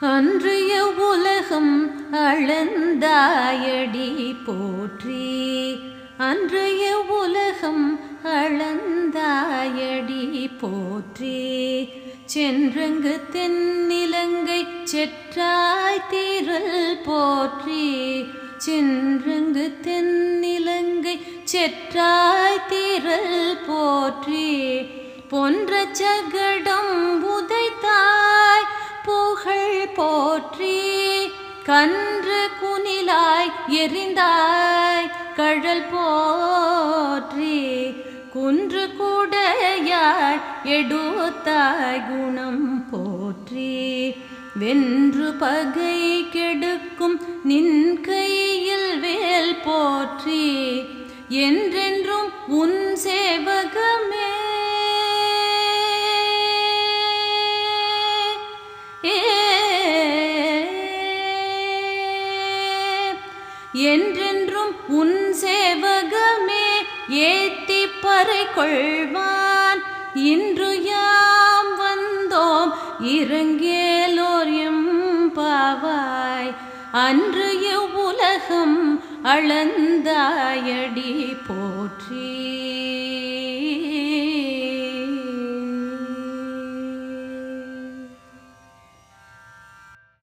அன்றைய உலகம் அளந்தாயடி போற்றி. அன்றைய உலகம் அளந்தாயடி போற்றி. சென்றங்கு தென்னிலங்கை செற்றாய் தீரல் போற்றி. சென்றங்கு தென்னிலங்கை செற்றாய் தீரல் போற்றி. பொன்ற சகடம் உதைத்தாய் புகழ் போற்றி. கன்று குனிலாய் எரிந்தாய் கழல் போற்றி. குன்று கூடையாய் எடுத்தாய் குணம் போற்றி. வென்று பகை கெடுக்கும் நின் கையில் வேல் போற்றி. என்றென்றும் உன் சேவகமே. என்றென்றும் உன் சேவகமே ஏத்தி பறை கொள்வான். இன்று யாம் வந்தோம் இறங்கேலோர் எம்பாவாய். அன்று இவ்வுலகம் அளந்தாயடி போற்றி.